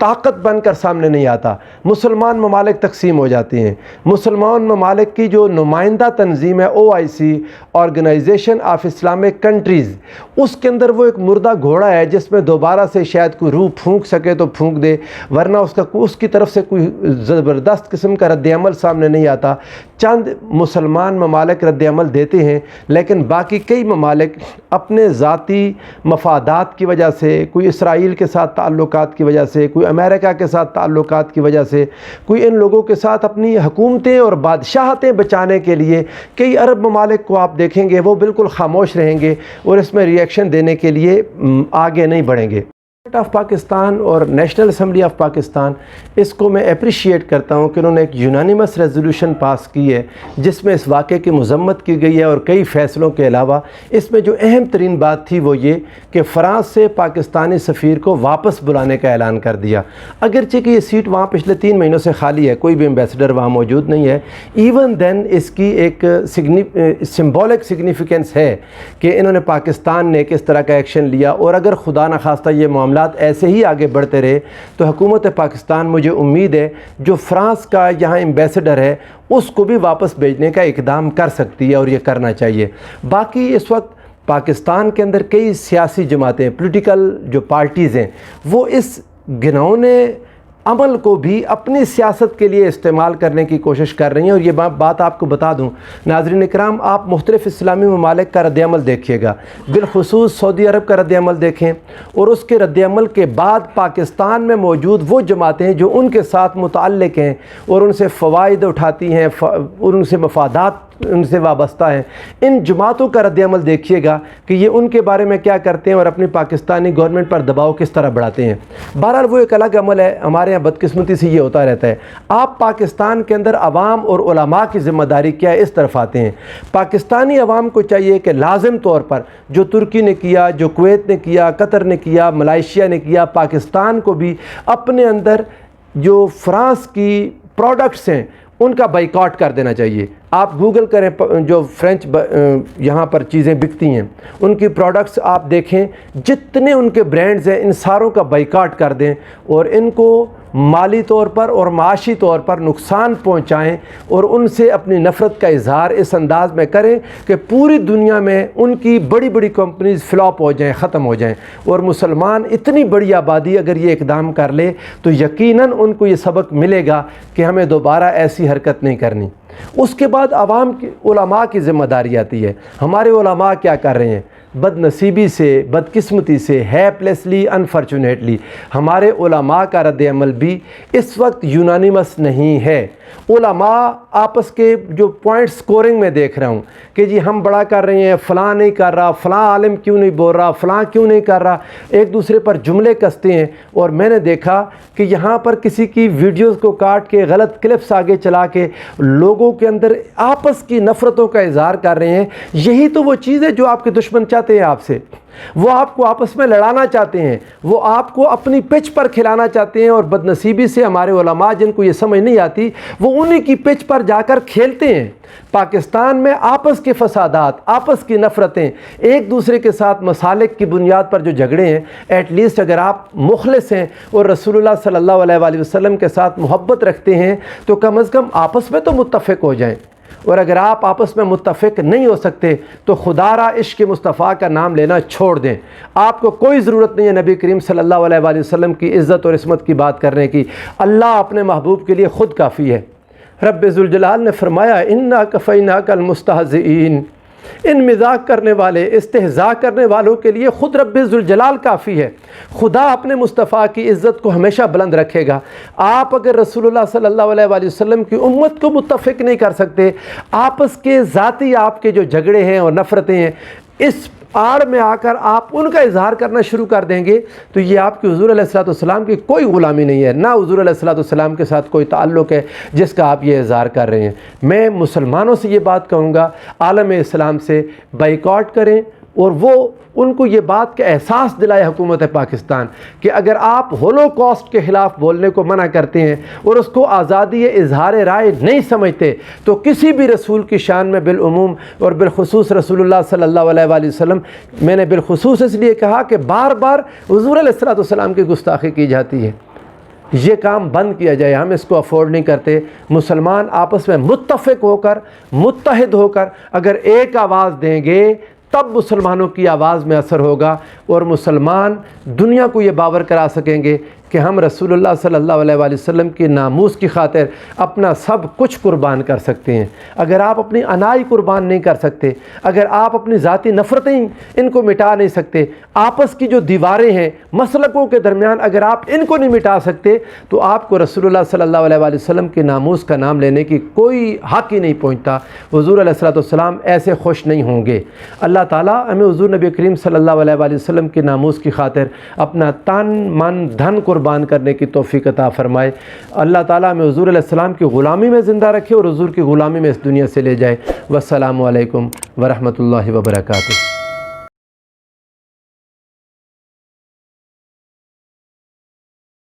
طاقت بن کر سامنے نہیں آتا، مسلمان ممالک تقسیم ہو جاتے ہیں۔ مسلمان ممالک کی جو نمائندہ تنظیم ہے OIC، organization of Islamic countries, اس کے اندر وہ ایک مردہ گھوڑا ہے جس میں دوبارہ سے شاید کوئی روح پھونک سکے تو پھونک دے، ورنہ اس کی طرف سے کوئی زبردست قسم کا رد عمل سامنے نہیں آتا۔ چند مسلمان ممالک رد عمل دیتے ہیں، لیکن باقی کئی ممالک اپنے ذاتی مفادات کی وجہ سے، کوئی اسرائیل کے ساتھ تعلقات کی وجہ سے، کوئی امریکہ کے ساتھ تعلقات کی وجہ سے، کوئی ان لوگوں کے ساتھ اپنی حکومتیں اور بادشاہتیں بچانے کے لیے، کئی عرب ممالک کو آپ دیکھیں گے وہ بالکل خاموش رہیں گے اور اس میں ریئیکشن دینے کے لیے آگے نہیں بڑھیں گے۔ آف پاکستان اور نیشنل اسمبلی آف پاکستان، اس کو میں اپریشیٹ کرتا ہوں کہ انہوں نے ایک یونانیمس ریزولوشن پاس کی ہے جس میں اس واقعے کی مذمت کی گئی ہے، اور کئی فیصلوں کے علاوہ اس میں جو اہم ترین بات تھی وہ یہ کہ فرانس سے پاکستانی سفیر کو واپس بلانے کا اعلان کر دیا۔ اگرچہ کہ یہ سیٹ وہاں پچھلے 3 مہینوں سے خالی ہے، کوئی بھی ایمبیسڈر وہاں موجود نہیں ہے، ایون دین اس کی ایک سمبولک سگنیفیکنس ہے کہ انہوں نے پاکستان نے کس طرح کا ایکشن لیا، اور اگر خدا نخواستہ یہ معاملات ایسے ہی آگے بڑھتے رہے تو حکومت پاکستان، مجھے امید ہے، جو فرانس کا یہاں ایمبیسڈر ہے اس کو بھی واپس بھیجنے کا اقدام کر سکتی ہے، اور یہ کرنا چاہیے۔ باقی اس وقت پاکستان کے اندر کئی سیاسی جماعتیں، پولیٹیکل جو پارٹیز ہیں، وہ اس گھناؤنے عمل کو بھی اپنی سیاست کے لیے استعمال کرنے کی کوشش کر رہی ہیں۔ اور یہ بات آپ کو بتا دوں ناظرین اکرام، آپ مختلف اسلامی ممالک کا رد عمل دیکھیے گا، بالخصوص سعودی عرب کا رد عمل دیکھیں، اور اس کے رد عمل کے بعد پاکستان میں موجود وہ جماعتیں جو ان کے ساتھ متعلق ہیں اور ان سے فوائد اٹھاتی ہیں اور ان سے مفادات ان سے وابستہ ہیں، ان جماعتوں کا رد عمل دیکھیے گا کہ یہ ان کے بارے میں کیا کرتے ہیں اور اپنی پاکستانی گورنمنٹ پر دباؤ کس طرح بڑھاتے ہیں۔ بہرحال وہ ایک الگ عمل ہے، ہمارے یہاں بدقسمتی سے یہ ہوتا رہتا ہے۔ آپ پاکستان کے اندر عوام اور علماء کی ذمہ داری کیا ہے، اس طرف آتے ہیں۔ پاکستانی عوام کو چاہیے کہ لازم طور پر جو ترکی نے کیا، جو کویت نے کیا، قطر نے کیا، ملائیشیا نے کیا، پاکستان کو بھی اپنے اندر جو فرانس کی پروڈکٹس ہیں ان کا بائیکاٹ کر دینا چاہیے۔ آپ گوگل کریں، جو فرینچ یہاں پر چیزیں بکتی ہیں ان کی پروڈکٹس آپ دیکھیں، جتنے ان کے برانڈز ہیں ان ساروں کا بائیکاٹ کر دیں اور ان کو مالی طور پر اور معاشی طور پر نقصان پہنچائیں، اور ان سے اپنی نفرت کا اظہار اس انداز میں کریں کہ پوری دنیا میں ان کی بڑی بڑی کمپنیز فلاپ ہو جائیں، ختم ہو جائیں۔ اور مسلمان اتنی بڑی آبادی اگر یہ اقدام کر لے تو یقیناً ان کو یہ سبق ملے گا کہ ہمیں دوبارہ ایسی حرکت نہیں کرنی۔ اس کے بعد عوام کی، علماء کی ذمہ داری آتی ہے۔ ہمارے علماء کیا کر رہے ہیں؟ بد نصیبی سے، بدقسمتی سے، ہیپلیسلی، انفارچونیٹلی ہمارے علماء کا رد عمل بھی اس وقت یونانیمس نہیں ہے۔ علماء آپس کے جو پوائنٹ سکورنگ میں دیکھ رہا ہوں کہ جی ہم بڑا کر رہے ہیں، فلاں نہیں کر رہا، فلاں عالم کیوں نہیں بول رہا، فلاں کیوں نہیں کر رہا، ایک دوسرے پر جملے کستے ہیں۔ اور میں نے دیکھا کہ یہاں پر کسی کی ویڈیوز کو کاٹ کے غلط کلپس آگے چلا کے لوگوں کے اندر آپس کی نفرتوں کا اظہار کر رہے ہیں۔ یہی تو وہ چیز ہے جو آپ کے دشمن چاہتے ہیں آپ سے، وہ آپ کو آپس میں لڑانا چاہتے ہیں، وہ آپ کو اپنی پچ پر کھلانا چاہتے ہیں، اور بدنصیبی سے ہمارے علماء جن کو یہ سمجھ نہیں آتی وہ انہی کی پچ پر جا کر کھیلتے ہیں۔ پاکستان میں آپس کے فسادات، آپس کی نفرتیں، ایک دوسرے کے ساتھ مسالک کی بنیاد پر جو جھگڑے ہیں، ایٹ لیسٹ اگر آپ مخلص ہیں اور رسول اللہ صلی اللہ علیہ وآلہ وسلم کے ساتھ محبت رکھتے ہیں تو کم از کم آپس میں تو متفق ہو جائیں۔ اور اگر آپ آپس میں متفق نہیں ہو سکتے تو خدا را عشق مصطفیٰ کا نام لینا چھوڑ دیں۔ آپ کو کوئی ضرورت نہیں ہے نبی کریم صلی اللہ علیہ وآلہ وسلم کی عزت اور عصمت کی بات کرنے کی، اللہ اپنے محبوب کے لیے خود کافی ہے۔ رب ذوالجلال نے فرمایا انا کفیناک المستہزئین، ان مذاق کرنے والے، استہزاء کرنے والوں کے لیے خود رب ذوالجلال کافی ہے۔ خدا اپنے مصطفیٰ کی عزت کو ہمیشہ بلند رکھے گا۔ آپ اگر رسول اللہ صلی اللہ علیہ وآلہ وسلم کی امت کو متفق نہیں کر سکتے، آپس کے ذاتی آپ کے جو جھگڑے ہیں اور نفرتیں ہیں، اس آڑ میں آ کر آپ ان کا اظہار کرنا شروع کر دیں گے تو یہ آپ کے حضور علیہ السلام کی کوئی غلامی نہیں ہے، نہ حضور علیہ السلام کے ساتھ کوئی تعلق ہے جس کا آپ یہ اظہار کر رہے ہیں۔ میں مسلمانوں سے یہ بات کہوں گا، عالم اسلام سے بائیکاٹ کریں، اور وہ ان کو یہ بات کا احساس دلائے حکومت پاکستان کہ اگر آپ ہولوکاسٹ کے خلاف بولنے کو منع کرتے ہیں اور اس کو آزادی اظہار رائے نہیں سمجھتے تو کسی بھی رسول کی شان میں بالعموم اور بالخصوص رسول اللہ صلی اللہ علیہ وآلہ وسلم، میں نے بالخصوص اس لیے کہا کہ بار بار حضور علیہ السلام کی گستاخی کی جاتی ہے۔ یہ کام بند کیا جائے، ہم اس کو افورڈ نہیں کرتے۔ مسلمان آپس میں متفق ہو کر، متحد ہو کر اگر ایک آواز دیں گے تب مسلمانوں کی آواز میں اثر ہوگا، اور مسلمان دنیا کو یہ باور کرا سکیں گے کہ ہم رسول اللہ صلی اللہ علیہ وآلہ وسلم کی ناموس کی خاطر اپنا سب کچھ قربان کر سکتے ہیں۔ اگر آپ اپنی انائی قربان نہیں کر سکتے، اگر آپ اپنی ذاتی نفرتیں ان کو مٹا نہیں سکتے، آپس کی جو دیواریں ہیں مسلکوں کے درمیان اگر آپ ان کو نہیں مٹا سکتے، تو آپ کو رسول اللہ صلی اللہ علیہ وآلہ وسلم کی ناموس کا نام لینے کی کوئی حق ہی نہیں پہنچتا۔ حضور علیہ الصلوۃ والسلام ایسے خوش نہیں ہوں گے۔ اللہ تعالیٰ ہمیں حضور نبی کریم صلی اللہ علیہ وآلہ وسلم کی ناموس کی خاطر اپنا تن من دھن قربان کرنے کی توفیق عطا فرمائے۔ اللہ تعالیٰ ہمیں حضور علیہ السلام کی غلامی میں زندہ رکھے اور حضور کی غلامی میں اس دنیا سے لے جائے۔ والسلام علیکم ورحمۃ اللہ وبرکاتہ۔